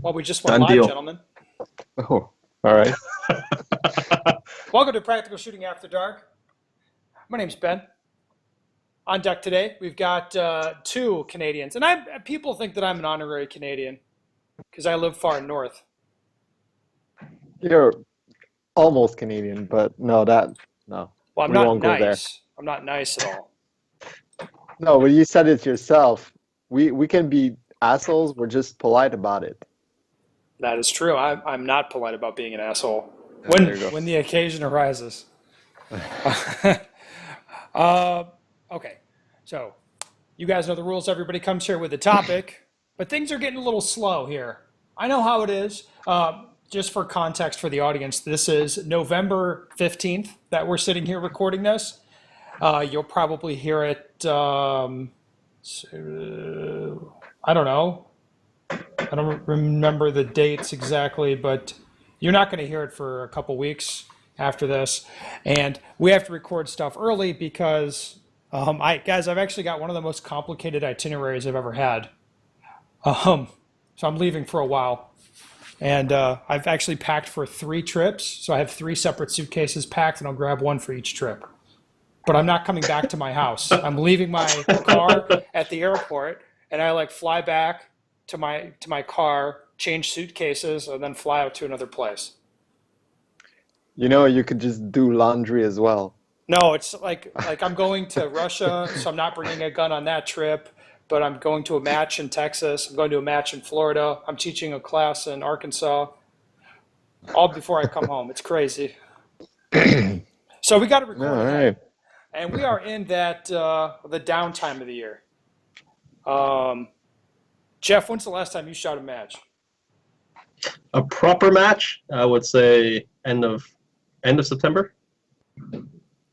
Well, we just went Done live, deal. gentlemen. Oh, all right. Welcome to Practical Shooting After Dark. My name's Ben. On deck today, we've got two Canadians. And people think that I'm an honorary Canadian because I live far north. You're almost Canadian, but no. Well, I'm We not won't go there. nice. I'm not nice at all. No, but you said it yourself. We can be assholes. We're just polite about it. That is true. I'm not polite about being an asshole There you go. when the occasion arises. Okay, so you guys know the rules. Everybody comes here with a topic, but things are getting a little slow here. I know how it is. Just for context for the audience, this is November 15th that we're sitting here recording this. You'll probably hear it, I don't know. I don't remember the dates exactly, but you're not going to hear it for a couple weeks after this. And we have to record stuff early because, I've actually got one of the most complicated itineraries I've ever had. So I'm leaving for a while. And I've actually packed for 3 trips. So I have 3 separate suitcases packed, and I'll grab one for each trip. But I'm not coming back to my house. I'm leaving my car at the airport, and I fly back to my car, change suitcases, and then fly out to another place. You know, you could just do laundry as well. No, it's like I'm going to Russia, so I'm not bringing a gun on that trip. But I'm going to a match in Texas. I'm going to a match in Florida. I'm teaching a class in Arkansas. All before I come home. It's crazy. So we got to record All ahead. right. And we are in that the downtime of the year. Jeff, when's the last time you shot a match? A proper match, I would say end of September.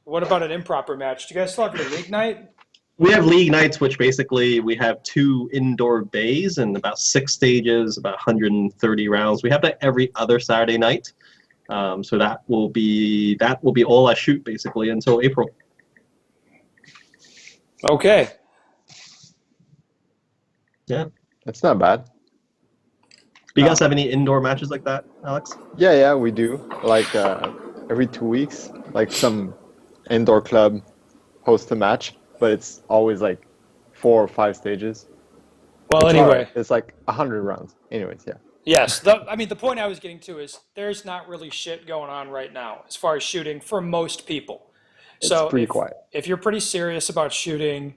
What about an improper match? Do you guys still have your league night? We have league nights, which basically we have 2 indoor bays and about 6 stages, about 130 rounds. We have that every other Saturday night. So that will be all I shoot basically until April. Okay. Yeah. That's not bad. Do you guys have any indoor matches like that, Alex? Yeah, we do. Every 2 weeks, like some indoor club hosts a match, but it's always 4 or 5 stages. Well, It's anyway. hard. It's 100 rounds. Anyways, yeah. Yes. The point I was getting to is there's not really shit going on right now as far as shooting for most people. It's pretty quiet. If you're pretty serious about shooting,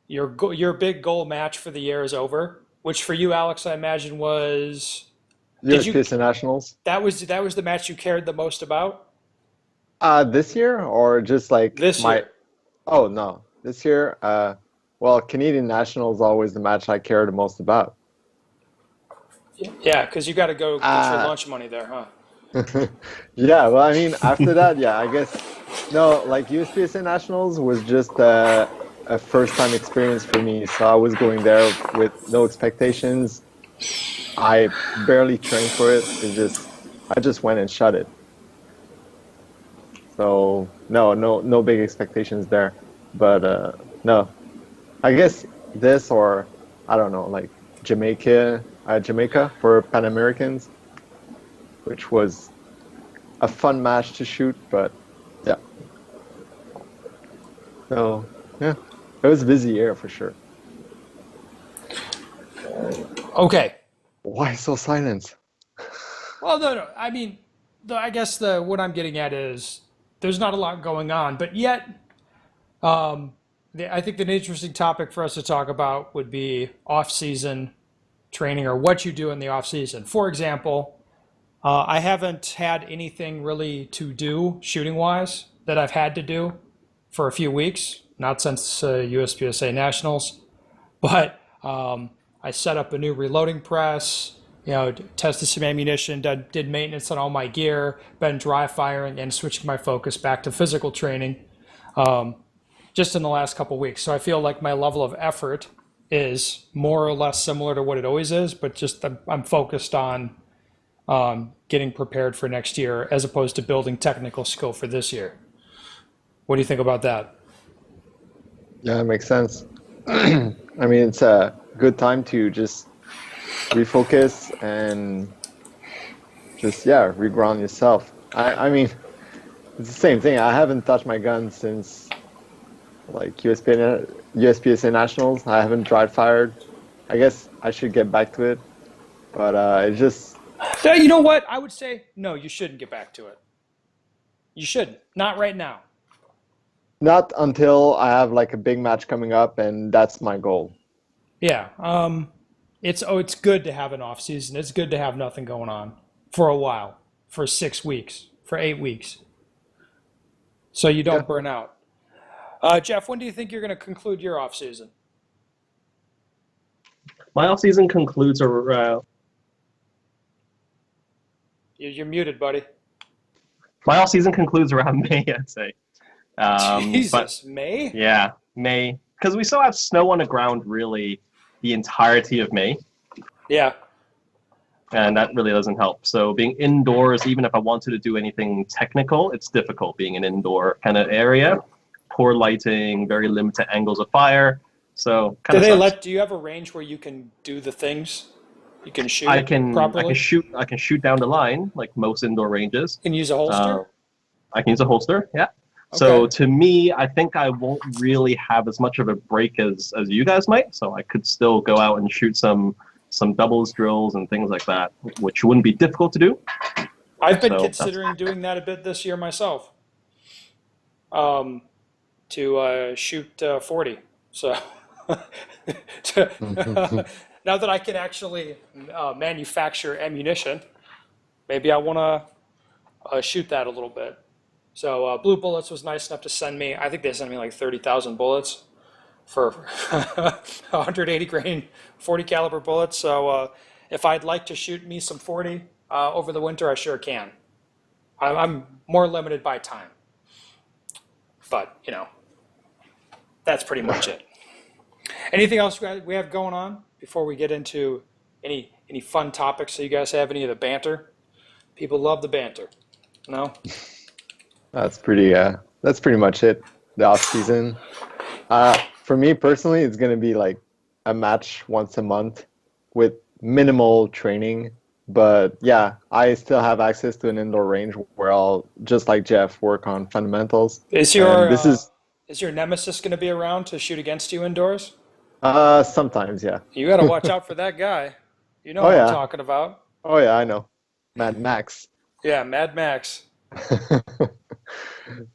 your big goal match for the year is over, which for you, Alex, I imagine was USPSA Nationals. that was the match you cared the most about? This year or just This year. Oh no, this year. Well, Canadian Nationals is always the match I care the most about. Yeah, because you got to go get your lunch money there, huh? Yeah, well, I mean, after that, yeah, I guess no, USPSA Nationals was just a first-time experience for me. So I was going there with no expectations. I barely trained for it. I just went and shot it. So no big expectations there. But no, I guess this or I don't know, Jamaica for Pan Americans, which was a fun match to shoot. But yeah, so yeah, it was a busy year for sure. Okay. Why so silent? Well, no. I mean, I guess what I'm getting at is there's not a lot going on, but yet, I think an interesting topic for us to talk about would be off-season training or what you do in the off-season. For example, I haven't had anything really to do shooting-wise that I've had to do for a few weeks, not since USPSA Nationals, but I set up a new reloading press, tested some ammunition, did maintenance on all my gear, been dry firing and switching my focus back to physical training just in the last couple weeks. So I feel like my level of effort is more or less similar to what it always is, but just I'm focused on getting prepared for next year as opposed to building technical skill for this year. What do you think about that? Yeah, it makes sense. I mean, it's a good time to just refocus and just yeah, reground yourself. I mean, it's the same thing. I haven't touched my gun since like USPSA Nationals. I haven't dry fired. I guess I should get back to it, but it's just You know what? I would say no. You shouldn't get back to it. You shouldn't. Not right now. not until I have like a big match coming up, and that's my goal. Yeah. It's good to have an off season. It's good to have nothing going on for a while, for 6 weeks, for 8 weeks, so you don't Yeah. burn out. Jeff, when do you think you're going to conclude your off season? My off season concludes around. You're muted, buddy. My off season concludes around May, I'd say. But Jesus, May? yeah, May, because we still have snow on the ground really the entirety of May, Yeah. and that really doesn't help. So being indoors, even if I wanted to do anything technical, it's difficult being an indoor kind of area. Poor lighting, very limited angles of fire. So kind of Do you have a range where you can do the things? You can shoot I can properly? I can shoot down the line like most indoor ranges. You can use a holster? I can use a holster, yeah. So Okay. to me, I think I won't really have as much of a break as you guys might. So I could still go out and shoot some doubles drills and things like that, which wouldn't be difficult to do. I've been So considering doing that a bit this year myself. To shoot 40. So now that I can actually manufacture ammunition, maybe I want to shoot that a little bit. So Blue Bullets was nice enough to send me. I think they sent me like 30,000 bullets for 180 grain 40 caliber bullets. So if I'd like to shoot me some 40 over the winter, I sure can. I'm more limited by time, but that's pretty much it. Anything else we have going on before we get into any fun topics? So you guys have any of the banter? People love the banter. No? That's pretty much it. The off season. For me personally, it's gonna be like a match once a month with minimal training. But yeah, I still have access to an indoor range where I'll just like Jeff work on fundamentals. Is And this is your nemesis going to be around to shoot against you indoors? sometimes, yeah. You got to watch out for that guy. You know Oh what I'm yeah. talking about. Oh yeah, I know. Mad Max. Yeah, Mad Max.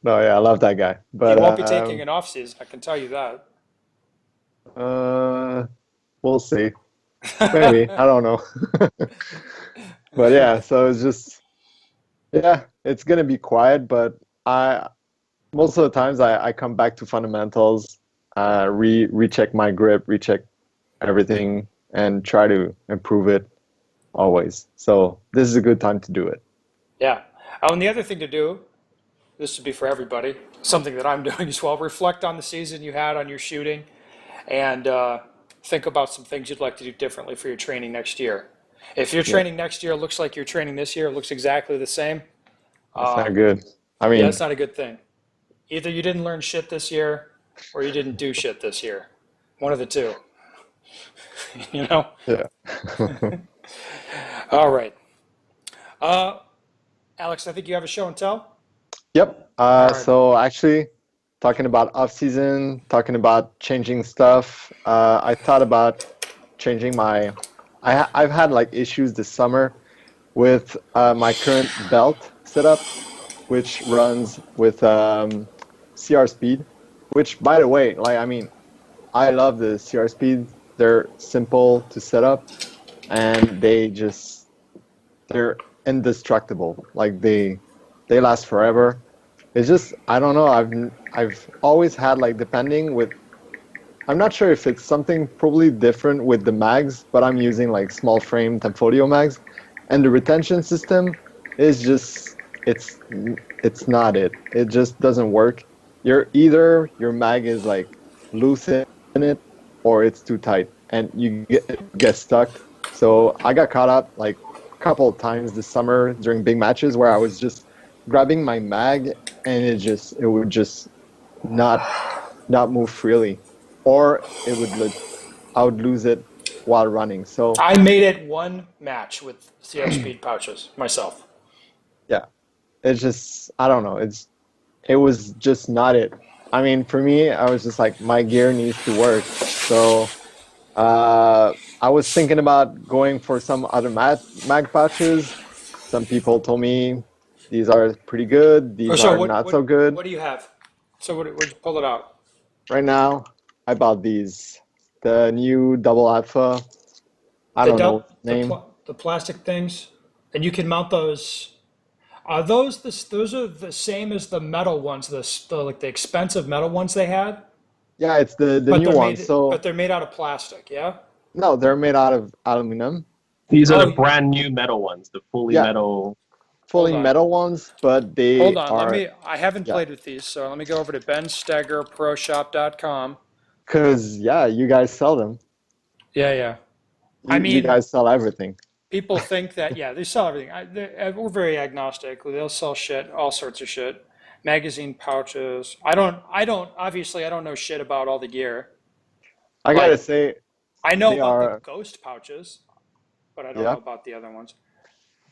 No, yeah, I love that guy. He But won't be taking an off season. I can tell you that. we'll see. Maybe. I don't know. But yeah, so it's just yeah, it's gonna be quiet, but I most of the times I come back to fundamentals, recheck my grip, recheck everything, and try to improve it always. So this is a good time to do it. Yeah. Oh, and the other thing to do, this would be for everybody, something that I'm doing as well, reflect on the season you had on your shooting and think about some things you'd like to do differently for your training next year. If your training next year looks like your training this year, it looks exactly the same, That's not good. I mean, yeah, that's not a good thing. Either you didn't learn shit this year or you didn't do shit this year. One of the two. You know? yeah. All right. Alex, I think you have a show and tell. Yep. right. So actually, talking about off season, talking about changing stuff. I thought about changing my. I've had like issues this summer with my current belt setup, which runs with CR Speed. Which, by the way, like I mean, I love the CR Speed. They're simple to set up, and they're indestructible. Like they last forever. It's just I don't know. I've always had like depending with. I'm not sure if it's something probably different with the mags, but I'm using like small frame Tempodio mags, and the retention system is just it's not it. It just doesn't work. Either your mag is like loose in it, or it's too tight, and you get stuck. So I got caught up like a couple of times this summer during big matches where I was just grabbing my mag and it would just not move freely, or I would lose it while running. So I made it one match with CR Speed pouches myself. yeah, it's just I don't know. It was just not it. I mean, for me, I was just like my gear needs to work. So I was thinking about going for some other mag pouches. Some people told me these are pretty good. Oh, These so are not so good. what do you have? So where'd you pull it out? Right now, I bought these. The new Double Alpha. I don't know the name. The plastic things, and you can mount those. Are those those are the same as the metal ones, the like the expensive metal ones they had, Yeah, it's the new one. So they're made out of plastic, yeah? no, they're made out of aluminum. These are Oh, the brand new metal ones, the fully Yeah, metal. fully hold on. metal ones, but Hold they on, are I haven't yeah. played with these, so let me go over to benstegerproshop.com. Cause yeah, you guys sell them. Yeah, yeah. I You mean, guys sell everything. people think that, yeah, they sell everything. We're very agnostic. They'll sell shit, all sorts of shit. Magazine pouches. Obviously, I don't know shit about all the gear. I gotta Like, say, I know they about the are Ghost pouches, but I don't know yeah. about the other ones.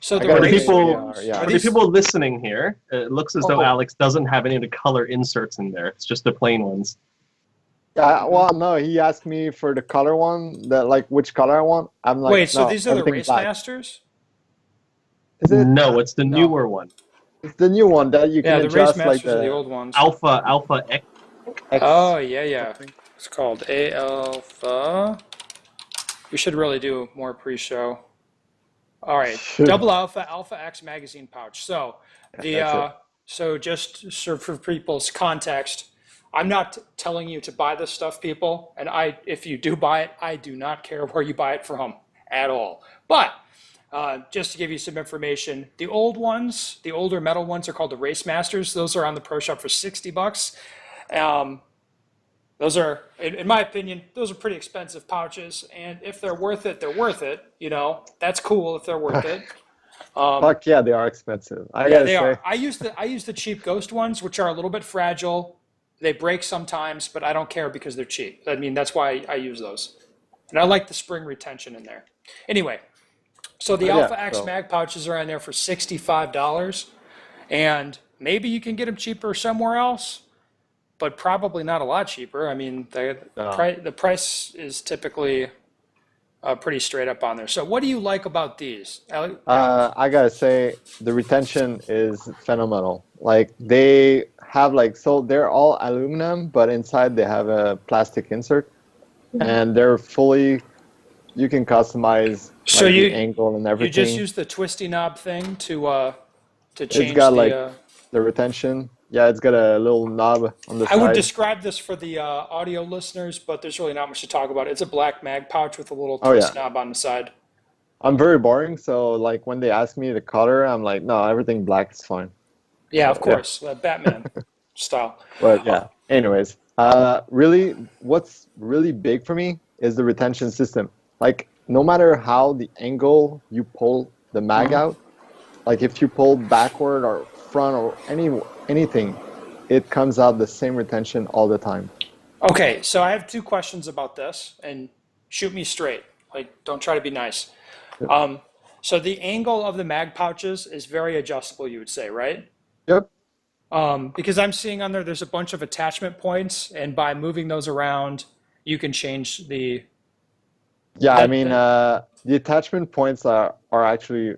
So I the For gotta the say racer they people, are ones, yeah. are for the these? people listening here, it looks as though Oh, Alex doesn't have any of the color inserts in there. It's just the plain ones. Yeah, mhm. well, no, he asked me for the color one, that like which color I want. I'm like, Wait, so no, these are the everything Race black. Masters? Is it? No, it's the No. newer one. It's the new one that you can Yeah, the Race adjust like Masters are the the old ones. Alpha X. X Oh, yeah, yeah. something. It's called A Alpha. We should really do more pre-show. All right, Should Double Alpha, Alpha X magazine pouch. So the that's it. so just sort of for people's context, I'm not telling you to buy this stuff, people. And if you do buy it, I do not care where you buy it from at all. But just to give you some information, the old ones, the older metal ones, are called the Race Masters. Those are on the Pro Shop for $60. Um, those are, in my opinion, those are pretty expensive pouches. And if they're worth it, they're worth it. You know, that's cool if they're worth it. Fuck yeah, they are expensive. I Yeah, gotta they say. are. I use the cheap Ghost ones, which are a little bit fragile. They break sometimes, but I don't care because they're cheap. I mean, that's why I use those. And I like the spring retention in there. Anyway, so the But yeah, Alpha X so mag pouches are on there for $65. And maybe you can get them cheaper somewhere else, but probably not a lot cheaper. I mean, no. the price is typically pretty straight up on there. So what do you like about these, Alex? I gotta say the retention is phenomenal. Like they have like so they're all aluminum, but inside they have a plastic insert, and they're fully. You can customize So like the angle and you just everything. use the twisty knob thing to It's change got the. like the retention. Yeah, it's got a little knob on the I would side. describe this for the audio listeners, but there's really not much to talk about. It's a black mag pouch with a little Oh twist yeah, knob on the side. I'm very boring, so like when they ask me the color, I'm like, no, everything black is fine. Yeah, of So yeah, course, Batman style. but yeah. Anyways, really, what's really big for me is the retention system. Like no matter how the angle you pull the mag Mhm. out, like if you pull backward or front or anything, it comes out the same retention all the time. Okay, so I have two questions about this, and shoot me straight. Like, don't try to be nice. Um, so the angle of the mag pouches is very adjustable, you would say, right? Yep. Because I'm seeing on there, there's a bunch of attachment points, and by moving those around, you can change the Yeah, I mean, that. the attachment points are actually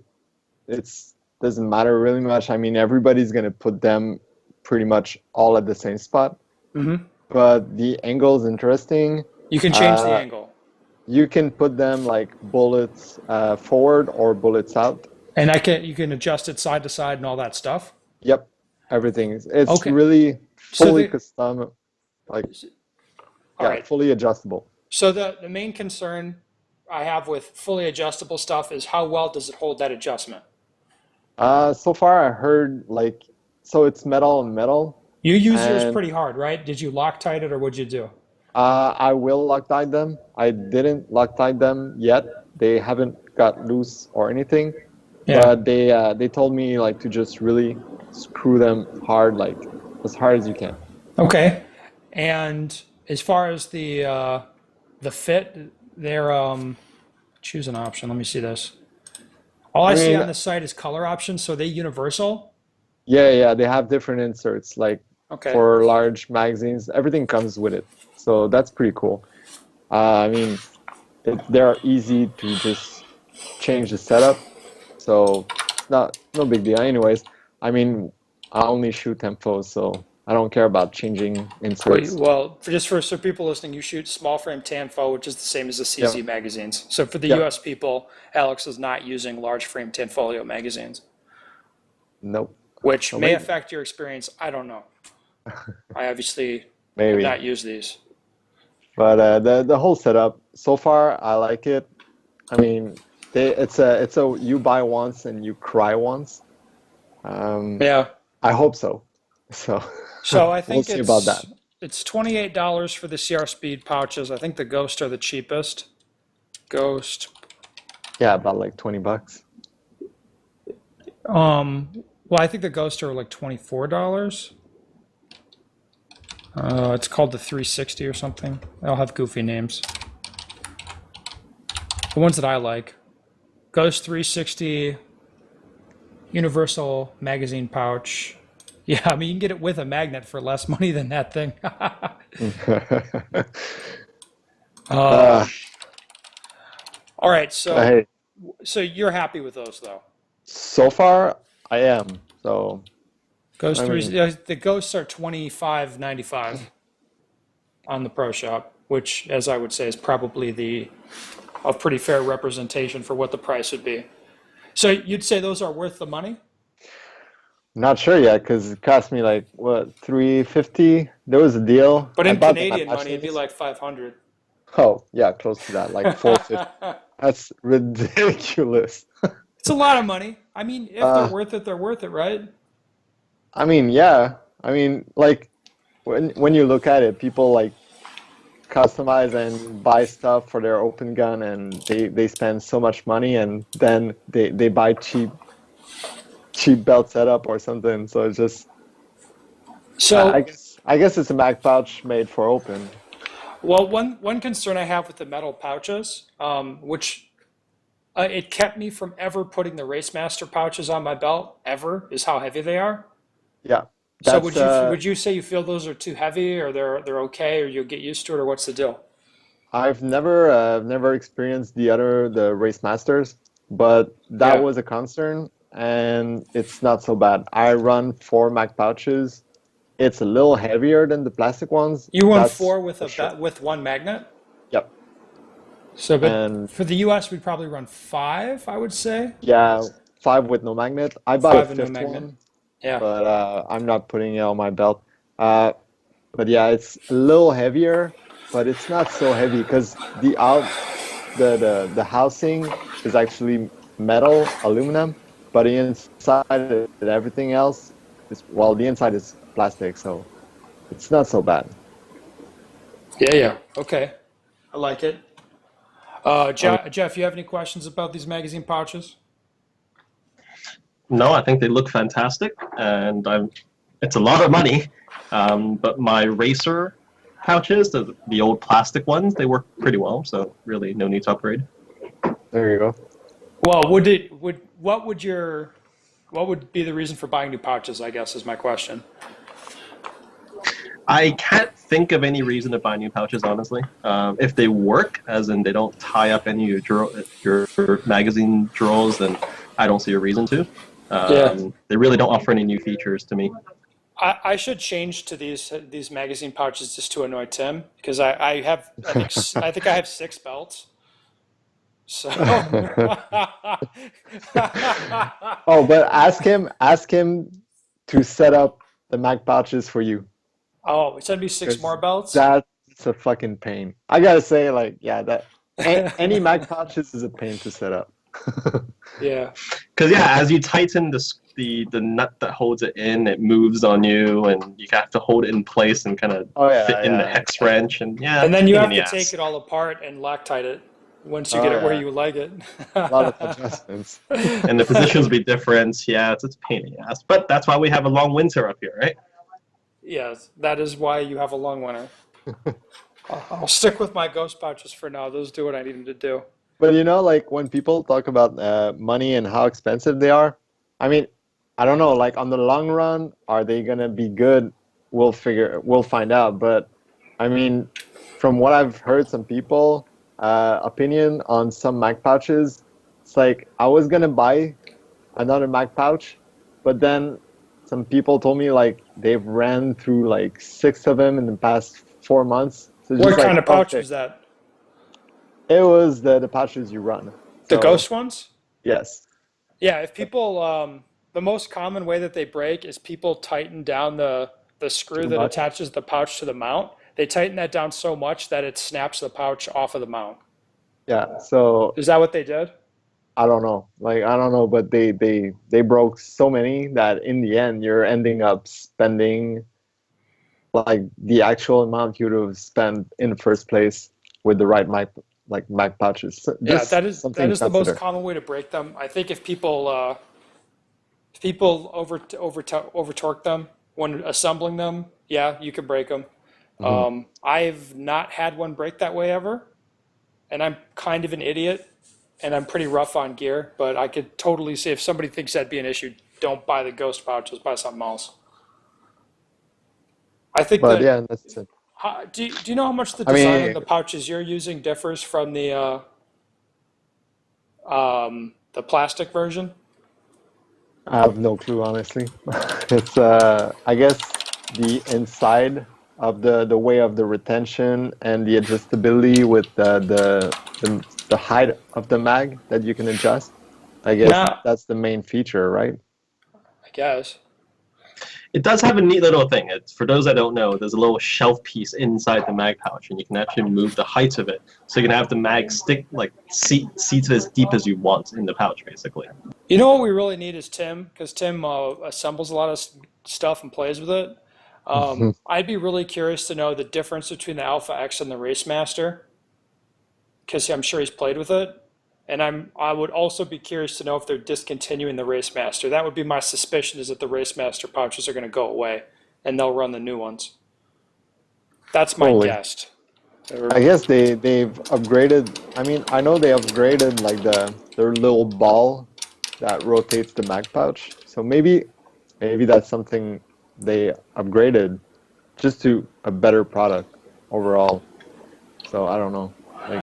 it's doesn't matter really much. I mean, everybody's gonna put them pretty much all at the same spot. Mhm. But the angle is interesting. You can change the Uh, angle, you can put them like bullets forward or bullets out. and you can adjust it side to side and all that stuff. Yep, everything. It's Okay, really so fully custom, like all yeah, right. fully adjustable. So the main concern I have with fully adjustable stuff is how well does it hold that adjustment? So far I heard like so it's metal on metal, You use yours and pretty hard, right? Did you Loctite it or what'd you do? I will Loctite them. I didn't Loctite them yet. They haven't got loose or anything, Yeah. but they told me like to just really screw them hard, like as hard as you can. Okay. And as far as the fit, They're choose an option. Let me see this. All I see mean, on the site is color options. So are they universal? yeah, they have different inserts like Okay. for large magazines. Everything comes with it, so that's pretty cool. I mean, they're easy to just change the setup, so it's not no big deal. Anyways, I mean, I only shoot tempos, so I don't care about changing inserts. Well, for so people listening, you shoot small frame Tanfo, which is the same as the CZ Yeah. magazines. So for the Yeah. US people, Alex is not using large frame Tanfolio magazines, Nope, which Oh, may maybe. affect your experience. I don't know. I obviously have maybe. not used these. But the whole setup so far, I like it. I mean, it's a you buy once and you cry once. Yeah. I hope so. So So I we'll think see about that. it's $28 for the CR Speed pouches. I think the Ghost are the cheapest. Ghost. Yeah, about like $20. Well, I think the Ghost are like $24. It's called the 360 or something. They'll have goofy names. The ones that I like. Ghost 360 Universal Magazine Pouch. Yeah, I mean, you can get it with a magnet for less money than that thing. Uh, All right, so hey, you're happy with those though. so far I am. So Ghost I three, mean, yeah, the Ghosts are $25.95 on the Pro Shop, which, as I would say, is probably a pretty fair representation for what the price would be. So you'd say those are worth the money? not sure yet because it cost me like what 350. There was a deal. But I in bought them at Canadian money, it'd be Nationals. like 500. Oh yeah, close to that, like 450. That's ridiculous. It's a lot of money. I mean, if they're worth it, they're worth it, right? I mean, yeah. I mean, like when you look at it, people like customize and buy stuff for their open gun, and they spend so much money, and then they buy cheap belt setup or something. So it's just So, I guess it's a mag pouch made for open. well, one concern I have with the metal pouches, which it kept me from ever putting the Racemaster pouches on my belt, ever, is how heavy they are. Yeah, So that's would you say you feel those are too heavy, or they're okay, or you'll get used to it, or what's the deal? I've never experienced the Race Masters, but that Yeah. was a concern, and it's not so bad. I run 4 mag pouches. It's a little heavier than the plastic ones. You run That's four with for sure. with one magnet. Yep. So, but And for the US, we'd probably run five, I would say. yeah, 5 with no magnet. I bought a Five and no fifth magnet. one, Yeah. but I'm not putting it on my belt. But yeah, it's a little heavier, but it's not so heavy because the housing is actually metal, aluminum, but the inside and everything else is, well, the inside is plastic, so it's not so bad. Yeah. Okay. I like it. Jeff, you have any questions about these magazine pouches? No, I think they look fantastic, and it's a lot of money. But my racer pouches, the old plastic ones, they work pretty well. So really, no need to upgrade. There you go. Well, what would be the reason for buying new pouches, I guess, is my question. I can't think of any reason to buy new pouches, honestly. If they work, as in they don't tie up any of your magazine drawers, then I don't see a reason to. They really don't offer any new features to me. I should change to these magazine pouches just to annoy Tim, because I think I have 6 belts. So Oh, but ask him to set up the mag pouches for you. oh, send me 6 more belts. That's a fucking pain. I gotta say, like, yeah, that any mag pouches is a pain to set up. Yeah. Because yeah, as you tighten the nut that holds it in, it moves on you, and you have to hold it in place and kind of Oh yeah, fit in the yeah. hex wrench, and yeah. And then you pain have in to the take ass. it all apart and Loctite it once you Oh, get it where yeah. you like it. A lot of adjustments. And the positions be different. Yeah, it's a pain in the ass. But that's why we have a long winter up here, right? Yes, that is why you have a long winter. I'll stick with my ghost pouches for now. Those do what I need them to do. But like when people talk about money and how expensive they are, I mean, I don't know. Like on the long run, are they gonna be good? We'll find out. But I mean, from what I've heard, some people opinion on some mag pouches, it's like I was gonna buy another mag pouch, but then some people told me like they've ran through like 6 of them in the past 4 months. So What just kind like, of pouch okay. was that? It was the pouches you run. The So, ghost ones? yes. Yeah, if people, the most common way that they break is people tighten down the screw Too that much. attaches the pouch to the mount. They tighten that down so much that it snaps the pouch off of the mount. Yeah. So Is that what they did? I don't know. Like I don't know, but they broke so many that in the end you're ending up spending like the actual amount you would have spent in the first place with the right mag pouches. So Yeah, just that something to is the most consider. common way to break them. I think if people over torque them when assembling them, yeah, you can break them. Mhm. I've not had one break that way ever, and I'm kind of an idiot, and I'm pretty rough on gear. But I could totally see if somebody thinks that'd be an issue, don't buy the ghost pouches, buy something else. I think But that. yeah, that's it. Do you know how much the I design on mean, the pouches you're using differs from the plastic version? I have no clue, honestly. It's I guess the inside of the way of the retention and the adjustability with the height of the mag that you can adjust. I guess Now, that's the main feature, right? I guess. It does have a neat little thing. It's, for those that don't know, there's a little shelf piece inside the mag pouch, and you can actually move the height of it. So you can have the mag stick, like, seated as deep as you want in the pouch, basically. You know what we really need is Tim, because Tim assembles a lot of stuff and plays with it. I'd be really curious to know the difference between the Alpha X and the Race Master, because I'm sure he's played with it. And I would also be curious to know if they're discontinuing the Race Master. That would be my suspicion, is that the Race Master pouches are going to go away and they'll run the new ones. That's my Totally. guess. I guess they've upgraded. I mean, I know they upgraded like their little ball that rotates the mag pouch. So maybe that's something they upgraded just to a better product overall. So I don't know. Like,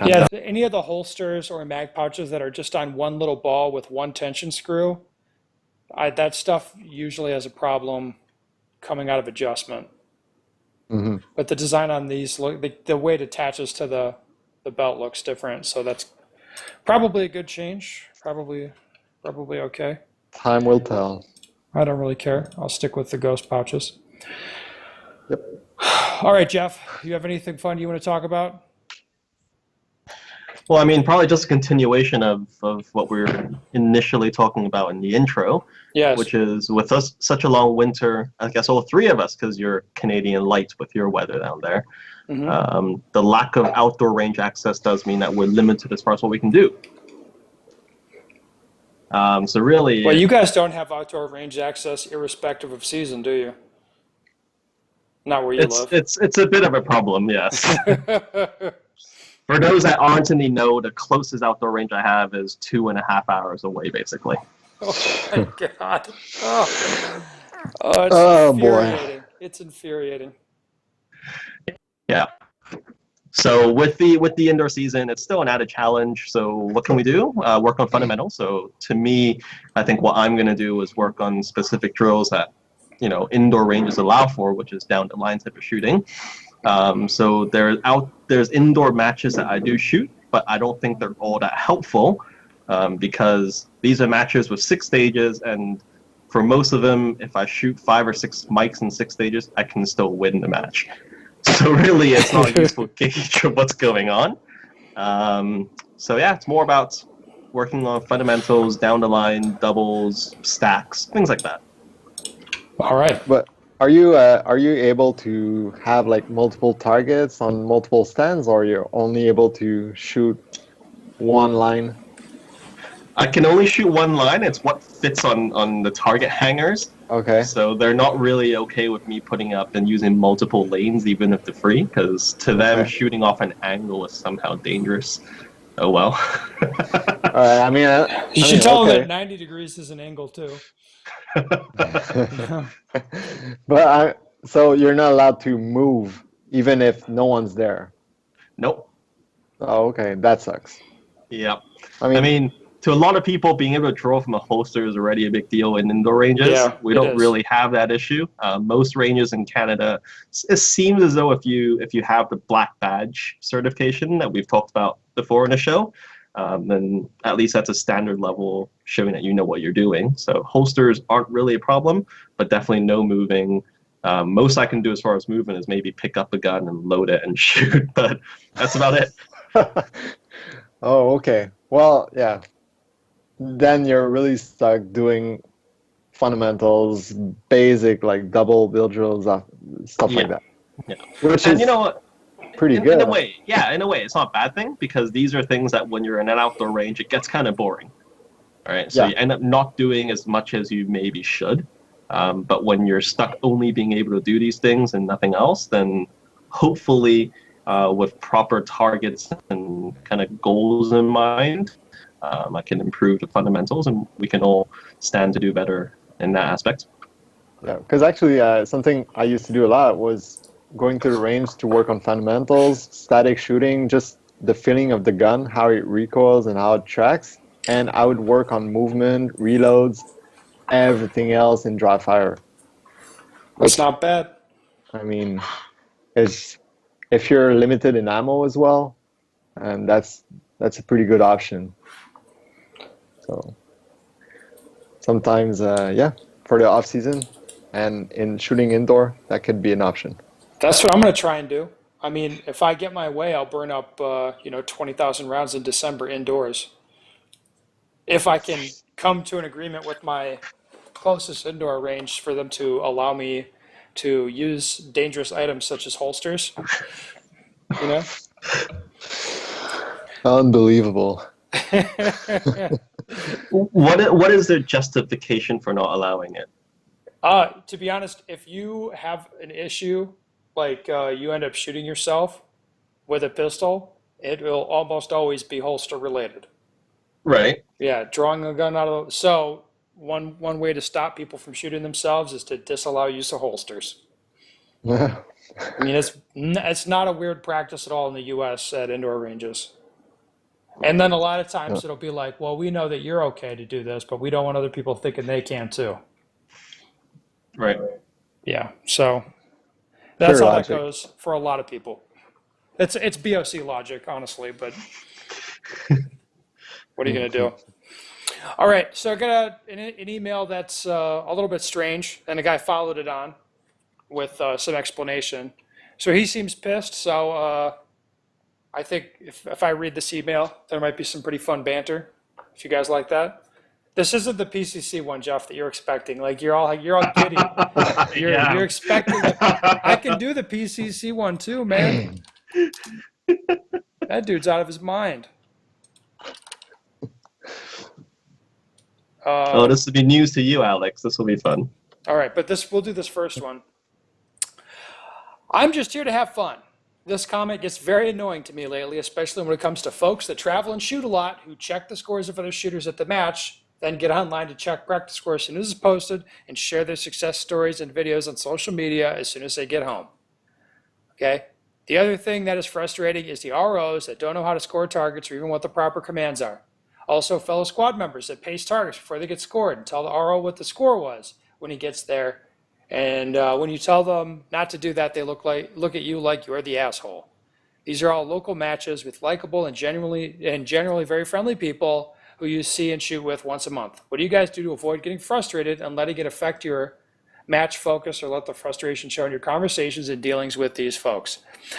Yeah, any of the holsters or mag pouches that are just on one little ball with one tension screw, that stuff usually has a problem coming out of adjustment. mhm. But the design on these, the way it attaches to the belt looks different, so that's probably a good change. Probably okay. Time will tell. I don't really care. I'll stick with the ghost pouches. Yep. All right, Jeff, you have anything fun you want to talk about? Well, I mean, probably just a continuation of what we were initially talking about in the intro, Yes. which is with us such a long winter, I guess all three of us, because you're Canadian light with your weather down there, the lack of outdoor range access does mean that we're limited as far as what we can do. So really, Well, you guys don't have outdoor range access irrespective of season, do you? Not where you live. it's a bit of a problem, yes. For those that aren't in the know, the closest outdoor range I have is 2.5 hours away, basically. Oh my God. Oh, it's Oh, boy. infuriating. It's infuriating. Yeah. So with the indoor season, it's still an added challenge. So what can we do? Work on fundamentals. So to me, I think what I'm going to do is work on specific drills that indoor ranges allow for, which is down the line type of shooting. So there's indoor matches that I do shoot, but I don't think they're all that helpful because these are matches with 6 stages, and for most of them, if I shoot 5 or 6 mics in 6 stages, I can still win the match. So really, it's not a useful gauge of what's going on. So yeah, it's more about working on fundamentals, down the line, doubles, stacks, things like that. All right. But are you able to have like multiple targets on multiple stands, or you're only able to shoot one line? I can only shoot one line. It's what fits on the target hangers. Okay. So they're not really okay with me putting up and using multiple lanes, even if they're free, because to them, Okay. shooting off an angle is somehow dangerous. Oh well. All right. You I should mean, tell them that okay. 90 degrees is an angle too. But so you're not allowed to move even if no one's there. Nope. Oh, okay. That sucks. Yeah. I I mean, mean, to a lot of people, being able to draw from a holster is already a big deal in indoor ranges. Yeah, We it don't is. really have that issue. Most ranges in Canada, it seems as though if you have the black badge certification that we've talked about before in the show, then at least that's a standard level showing that you know what you're doing. So holsters aren't really a problem, but definitely no moving. Most I can do as far as movement is maybe pick up a gun and load it and shoot, but that's about it. oh, okay. Well, yeah. Then you're really stuck doing fundamentals, basic like double bill drills, stuff like Yeah. that, Yeah. which And is you know what? pretty In good. a way, yeah, in a way, it's not a bad thing because these are things that when you're in an outdoor range, it gets kind of boring. All right, so Yeah. you end up not doing as much as you maybe should. But when you're stuck only being able to do these things and nothing else, then hopefully, with proper targets and kind of goals in mind, I can improve the fundamentals, and we can all stand to do better in that aspect. Yeah, because actually, something I used to do a lot was going to the range to work on fundamentals, static shooting, just the feeling of the gun, how it recoils and how it tracks. And I would work on movement, reloads, everything else in dry fire. That's Which, not bad. I mean, is if you're limited in ammo as well, and that's a pretty good option. So sometimes, yeah, for the off season and in shooting indoor, that could be an option. That's what I'm going to try and do. I mean, if I get my way, I'll burn up, 20,000 rounds in December indoors. If I can come to an agreement with my closest indoor range for them to allow me to use dangerous items such as holsters, you know? Unbelievable. What is their justification for not allowing it? To be honest, if you have an issue, like you end up shooting yourself with a pistol, it will almost always be holster related. Right. Yeah, drawing a gun out of so one way to stop people from shooting themselves is to disallow use of holsters. Yeah. I mean, it's not a weird practice at all in the U.S. at indoor ranges. And then a lot of times it'll be like, well, we know that you're okay to do this, but we don't want other people thinking they can too. Right. Yeah, so that's Pure how that logic. goes for a lot of people. It's BOC logic, honestly, but what are you gonna do? All right, so I got an email that's a little bit strange, and a guy followed it on with some explanation. So he seems pissed. So I think if I read this email, there might be some pretty fun banter. If you guys like that. This isn't the PCC one, Jeff, that you're expecting. Like you're all giddy. You're expecting. I can do the PCC one too, man. That dude's out of his mind. Oh, this will be news to you, Alex. This will be fun. All right, but we'll do this first one. I'm just here to have fun. This comment gets very annoying to me lately, especially when it comes to folks that travel and shoot a lot who check the scores of other shooters at the match, then get online to check practice scores as soon as it's posted and share their success stories and videos on social media as soon as they get home. Okay? The other thing that is frustrating is the ROs that don't know how to score targets or even what the proper commands are. Also, fellow squad members that pace targets before they get scored and tell the RO what the score was when he gets there. And when you tell them not to do that, they look at you like you're the asshole. These are all local matches with likable and generally very friendly people who you see and shoot with once a month. What do you guys do to avoid getting frustrated and letting it affect your match focus or let the frustration show in your conversations and dealings with these folks?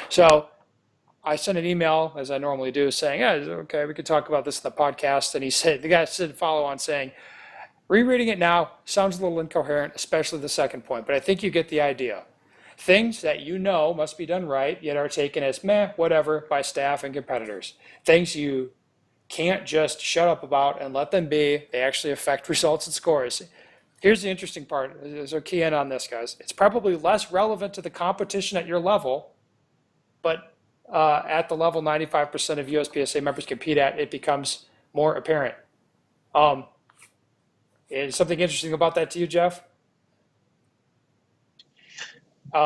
So I sent an email, as I normally do, saying, yeah, okay, we could talk about this in the podcast. And the guy said follow on saying, rereading it now sounds a little incoherent, especially the second point, but I think you get the idea. Things that you know must be done right, yet are taken as meh, whatever, by staff and competitors. Things you can't just shut up about and let them be. They actually affect results and scores. Here's the interesting part. So key in on this, guys. It's probably less relevant to the competition at your level, but at the level 95% of USPSA members compete at, it becomes more apparent. Is something interesting about that to you, Jeff?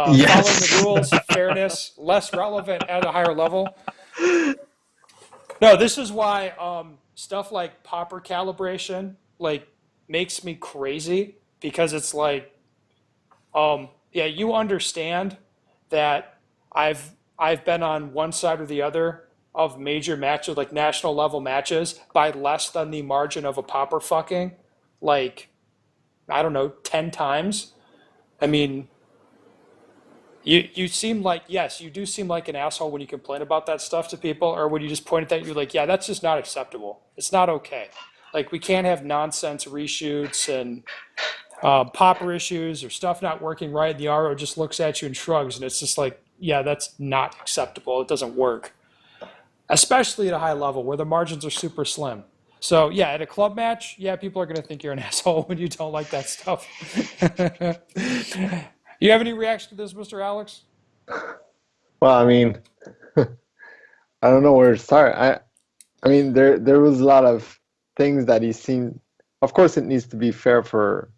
Yes. Following the rules, fairness, less relevant at a higher level. No, this is why stuff like popper calibration like makes me crazy because it's like, yeah, you understand that I've been on one side or the other of major matches, like national level matches, by less than the margin of a popper fucking, like, I don't know, 10 times. I mean, you seem like, yes, you do seem like an asshole when you complain about that stuff to people, or when you just point at that, you're like, yeah, that's just not acceptable. It's not okay. Like, we can't have nonsense reshoots and popper issues or stuff not working right. The RO just looks at you and shrugs, and it's just like, yeah, that's not acceptable. It doesn't work, especially at a high level where the margins are super slim. So yeah, at a club match, yeah, people are going to think you're an asshole when you don't like that stuff. You have any reaction to this, Mr. Alex? Well, I mean, I don't know where to start. I mean, there was a lot of things that he seemed. Of course, it needs to be fair for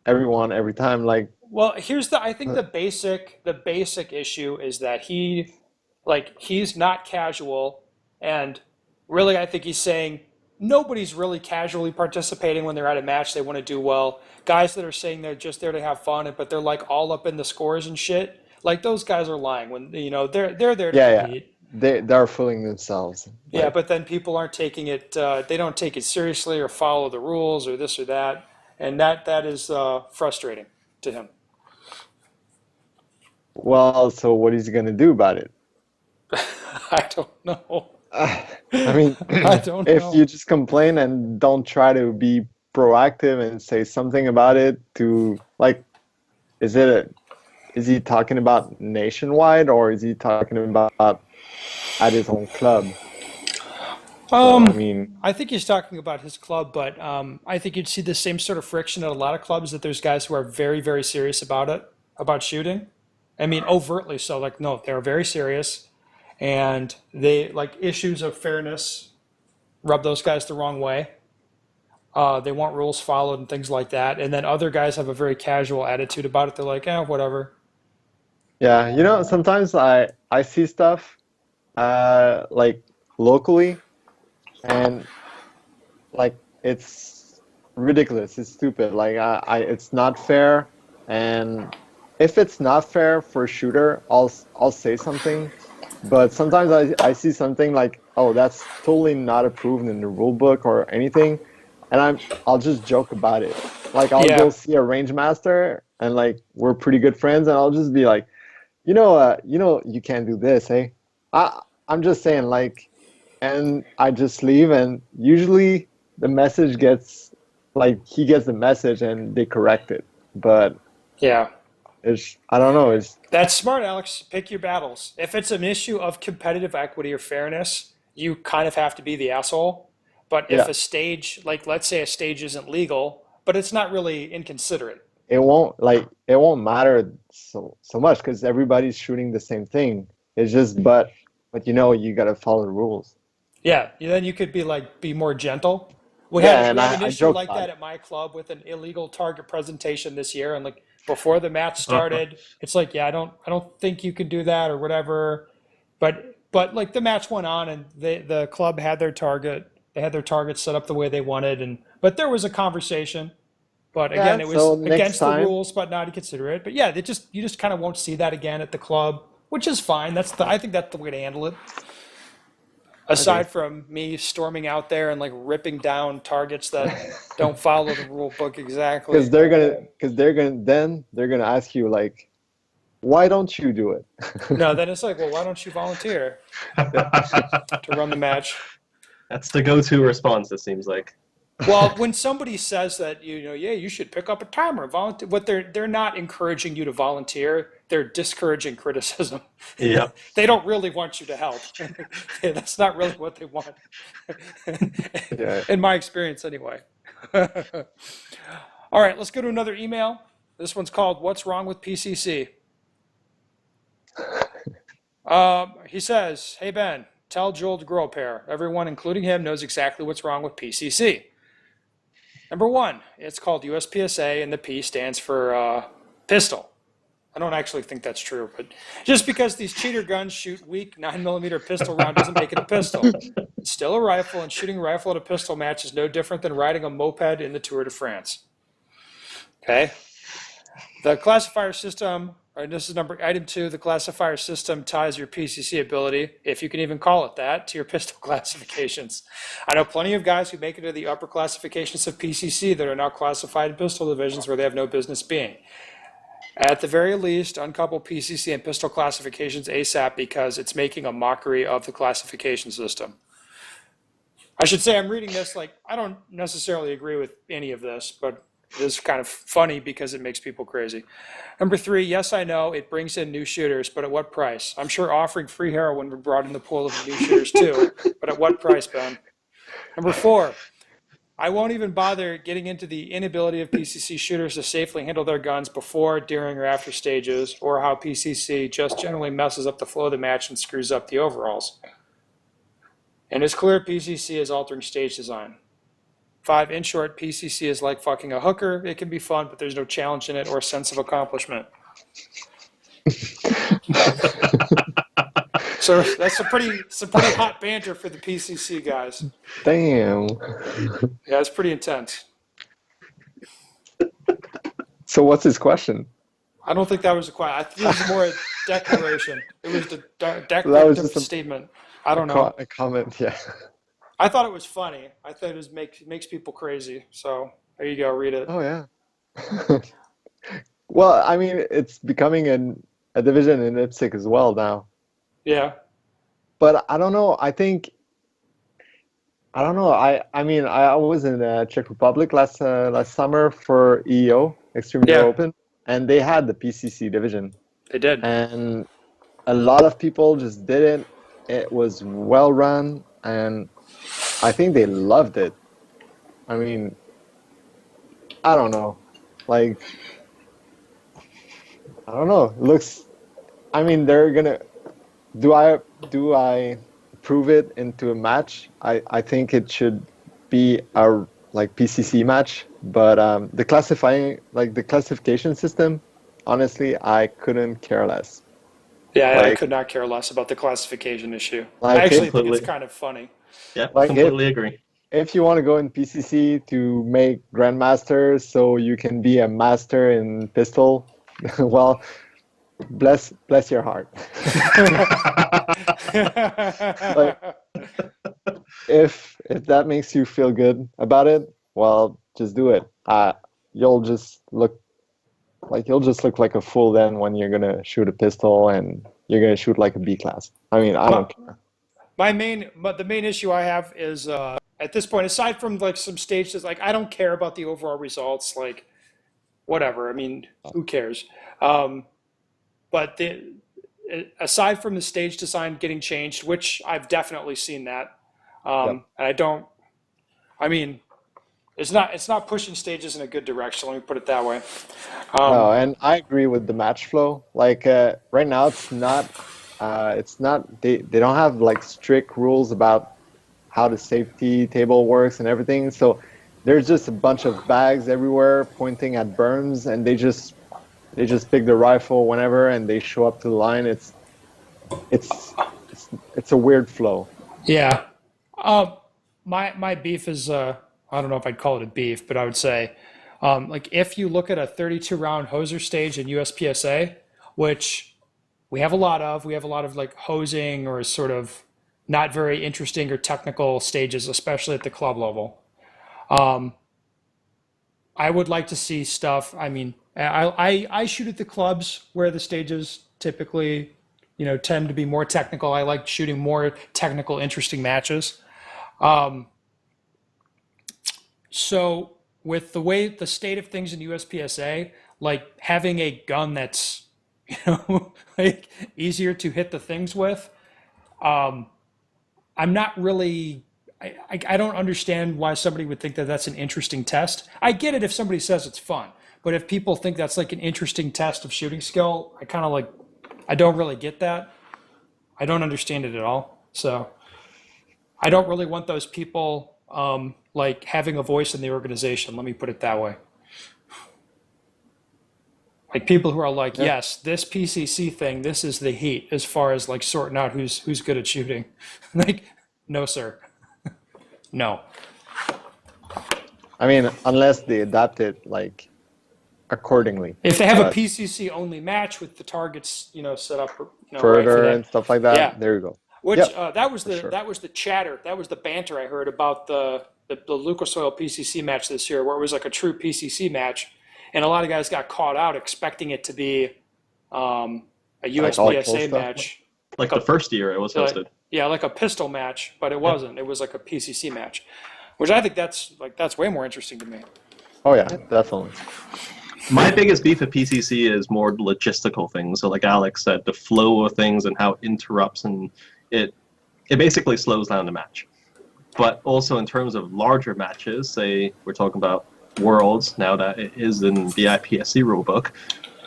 everyone every time. Like, Well, I think the basic issue is that he's not casual, and really I think he's saying nobody's really casually participating when they're at a match. They want to do well. Guys that are saying they're just there to have fun, but they're like all up in the scores and shit. Like those guys are lying when they're there to yeah, compete. they're fooling themselves. Yeah, Like, but then people aren't taking it. They don't take it seriously or follow the rules or this or that, and that is frustrating to him. well, so what is he gonna do about it? I don't know. I mean, I don't if know. you just complain and don't try to be proactive and say something about it to like, is he talking about nationwide or is he talking about at his own club? So, I mean, I think he's talking about his club, but I think you'd see the same sort of friction at a lot of clubs that there's guys who are very, very serious about it, about shooting. I mean, overtly so. Like, no, they're very serious, and they like issues of fairness rub those guys the wrong way. They want rules followed and things like that. And then other guys have a very casual attitude about it. They're like, whatever. yeah, sometimes I see stuff like locally and like it's ridiculous. It's stupid. Like it's not fair. And if it's not fair for a shooter, I'll say something. But sometimes I see something like, oh, that's totally not approved in the rule book or anything, and I'll just joke about it. Like I'll Yeah, go see a range master, and like we're pretty good friends, and I'll just be like, you can't do this, hey. I'm just saying, like, and I just leave, and usually the message gets, like, he gets the message and they correct it. But yeah. I don't know, it's That's smart, Alex. Pick your battles. If it's an issue of competitive equity or fairness, you kind of have to be the asshole. But if yeah, a stage, like let's say a stage isn't legal, but it's not really inconsiderate. it won't matter so much because everybody's shooting the same thing. It's just but you gotta follow the rules. Yeah, then you could be more gentle. Yeah, We and had an I issue joke like about that it. at my club with an illegal target presentation this year, and like before the match started, it's like, yeah, I don't think you can do that or whatever. But like the match went on, and the club had their target. They had their target set up the way they wanted, and but there was a conversation. But again, Yeah, it so was next against the time, rules, but not inconsiderate. But yeah, you just kind of won't see that again at the club, which is fine. I think that's the way to handle it. okay. Aside from me storming out there and like ripping down targets that don't follow the rule book exactly. They're gonna ask you like, why don't you do it? No, then it's like, well, why don't you volunteer Yeah, to run the match? That's the go-to response, it seems like. Well, when somebody says that, yeah, you should pick up a timer, volunteer, what they're not encouraging you to volunteer. They're discouraging criticism. Yep. They don't really want you to help. That's not really what they want, yeah. in my experience, anyway. All right, let's go to another email. This one's called "What's Wrong with PCC?" He says, "Hey Ben, tell Joel to grow a pair. Everyone, including him, knows exactly what's wrong with PCC. Number one, it's called USPSA, and the P stands for pistol. I don't actually think that's true, but just because these cheater guns shoot weak 9mm pistol round doesn't make it a pistol. It's still a rifle, and shooting a rifle at a pistol match is no different than riding a moped in the Tour de France. Okay? The classifier system, or this is item 2, the classifier system ties your PCC ability, if you can even call it that, to your pistol classifications. I know plenty of guys who make it to the upper classifications of PCC that are now classified in pistol divisions where they have no business being. At the very least, uncouple PCC and pistol classifications ASAP because it's making a mockery of the classification system." I should say I'm reading this like I don't necessarily agree with any of this, but it is kind of funny because it makes people crazy. Number 3, yes, I know it brings in new shooters, but at what price? I'm sure offering free heroin would broaden the pool of new shooters too, but at what price, Ben? Number 4, I won't even bother getting into the inability of PCC shooters to safely handle their guns before, during, or after stages, or how PCC just generally messes up the flow of the match and screws up the overalls. And it's clear PCC is altering stage design. 5, in short, PCC is like fucking a hooker. It can be fun, but there's no challenge in it or sense of accomplishment. So that's some pretty hot banter for the PCC guys. Damn. Yeah, it's pretty intense. So what's his question? I don't think that was a question. I think it was more a declaration. It was the That was declarative just statement. I don't know. A comment, yeah. I thought it was funny. I thought it was makes people crazy. So there you go. Read it. Oh, yeah. Well, I mean, it's becoming a division in IPSC as well now. Yeah. But I don't know. I don't know. I mean, I was in Czech Republic last summer for EEO, Extreme Yeah. Euro Open, and they had the PCC division. They did. And a lot of people just did it. It was well run, and I think they loved it. I mean, I don't know. Like, I don't know. It looks, I mean, they're gonna, do I prove it into a match? I think it should be a like PCC match, but the classification system, honestly, I couldn't care less. Yeah, I Like- could not care less about the classification issue. Like, I actually think completely. it's kind of funny. Yeah, Like completely agree. If you want to go in PCC to make grandmasters so you can be a master in pistol, well, bless your heart. If that makes you feel good about it, well, just do it. You'll just look like a fool then when you're gonna shoot a pistol and you're gonna shoot like a B class. I mean, I don't care. But the main issue I have is at this point, aside from like some stages, like I don't care about the overall results. Like, whatever. I mean, who cares? But aside from the stage design getting changed, which I've definitely seen that, and I don't. I mean, it's not pushing stages in a good direction. Let me put it that way. No, and I agree with the match flow. Like right now, it's not. They don't have like strict rules about how the safety table works and everything. So there's just a bunch of bags everywhere pointing at berms, and they just pick the rifle whenever, and they show up to the line. It's a weird flow. Yeah. My beef is I don't know if I'd call it a beef, but I would say like if you look at a 32 round hoser stage in USPSA, which we have a lot of like hosing or sort of not very interesting or technical stages, especially at the club level. I would like to see stuff. I mean, I shoot at the clubs where the stages typically, tend to be more technical. I like shooting more technical, interesting matches. So with the state of things in USPSA, like having a gun that's, like easier to hit the things with, I'm not really I don't understand why somebody would think that that's an interesting test. I get it if somebody says it's fun, but if people think that's like an interesting test of shooting skill, I kind of like, I don't really get that. I don't understand it at all. So I don't really want those people like having a voice in the organization. Let me put it that way. Like people who are like, yes, this PCC thing, this is the heat as far as like sorting out who's good at shooting. Like, no, sir. No. I mean, unless they adapt it like accordingly. If they have a But PCC only match with the targets, set up, right for further that. and stuff like that, Yeah. there you go. Which Yep, that was the sure. that was the chatter, that was the banter I heard about the Lucas Oil PCC match this year, where it was like a true PCC match, and a lot of guys got caught out expecting it to be a Like all cool USPSA stuff? match. Like the first year it was hosted. Yeah, like a pistol match, but it wasn't. It was like a PCC match, which I think that's way more interesting to me. Oh yeah, definitely. My biggest beef at PCC is more logistical things. So, like Alex said, the flow of things and how it interrupts, and it basically slows down the match. But also in terms of larger matches, say we're talking about Worlds now that it is in the IPSC rulebook.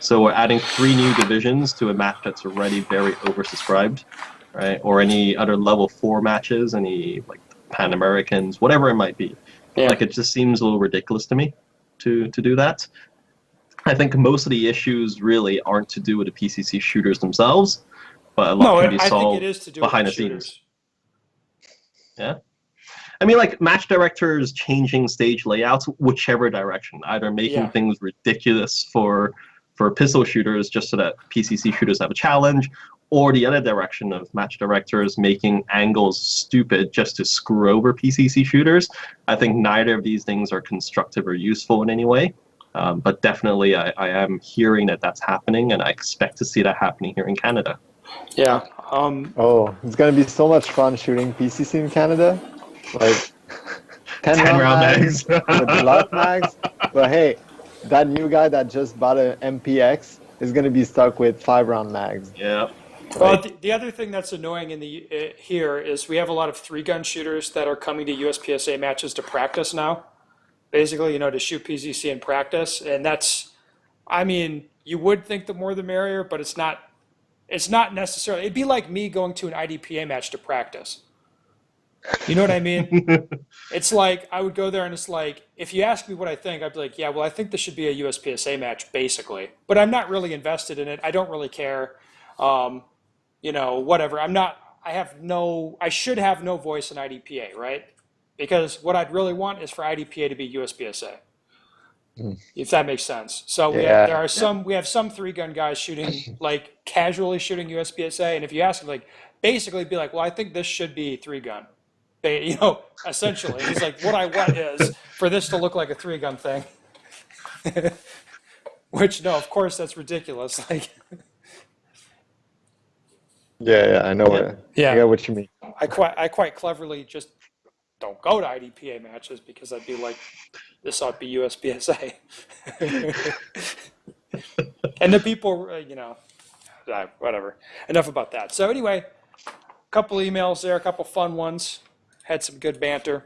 So we're adding 3 new divisions to a match that's already very oversubscribed, right? Or any other level 4 matches, any like Pan Americans, whatever it might be. Yeah. Like it just seems a little ridiculous to me to do that. I think most of the issues really aren't to do with the PCC shooters themselves, but a lot No, can be I think solved it is to do behind with the the scenes. shooters. Yeah. I mean, like match directors changing stage layouts, whichever direction, either making Yeah. things ridiculous for pistol shooters just so that PCC shooters have a challenge, or the other direction of match directors making angles stupid just to screw over PCC shooters. I think neither of these things are constructive or useful in any way. But definitely, I am hearing that that's happening, and I expect to see that happening here in Canada. Yeah. Oh, it's gonna be so much fun shooting PCC in Canada. Like 10 10 round mags mags. with the light mags. But hey, that new guy that just bought an MPX is gonna be stuck with 5-round mags. Yeah. Well, the other thing that's annoying in the here is we have a lot of 3-gun shooters that are coming to USPSA matches to practice now. Basically, to shoot PCC in practice, and that's, I mean, you would think the more the merrier, but it's not. It's not necessarily. It'd be like me going to an IDPA match to practice. You know what I mean? It's like I would go there, and it's like if you ask me what I think, I'd be like, yeah, well, I think this should be a USPSA match, basically. But I'm not really invested in it. I don't really care. Whatever. I'm not. I should have no voice in IDPA, right? Because what I'd really want is for IDPA to be USPSA, if that makes sense. So we Yeah. have some 3-gun guys shooting, like casually shooting USPSA, and if you ask them, like, basically be like, well, I think this should be 3-gun, essentially. He's like, what I want is for this to look like a 3-gun thing, which no, of course that's ridiculous. Like, Yeah, I know. Yeah. I get what you mean. I quite cleverly just don't go to IDPA matches because I'd be like, this ought to be USPSA. And the people, whatever. Enough about that. So anyway, a couple emails there, a couple fun ones. Had some good banter.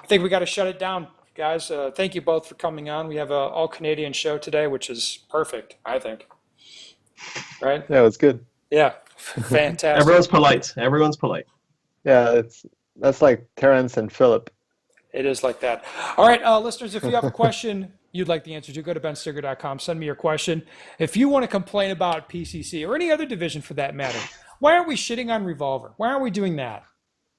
I think we got to shut it down, guys. Thank you both for coming on. We have an all-Canadian show today, which is perfect, I think. Right? Yeah, it's good. Yeah, fantastic. Everyone's polite. Everyone's polite. Yeah, that's like Terrence and Philip. It is like that. All right, listeners, if you have a question you'd like the answer to, go to benstigger.com, send me your question. If you want to complain about PCC or any other division for that matter, why aren't we shitting on Revolver? Why aren't we doing that?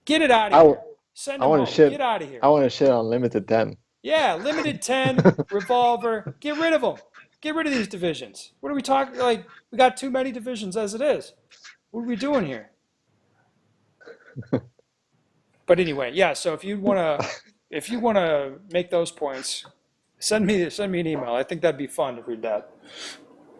Get it out of here. Send I them want home. to shit. Get out of here. I want to shit on Limited 10. Yeah, Limited 10, Revolver, get rid of them. Get rid of these divisions. What are we talking, like, we got too many divisions as it is. What are we doing here? But anyway, yeah, so if you want to make those points, send me an email. I think that'd be fun to read that.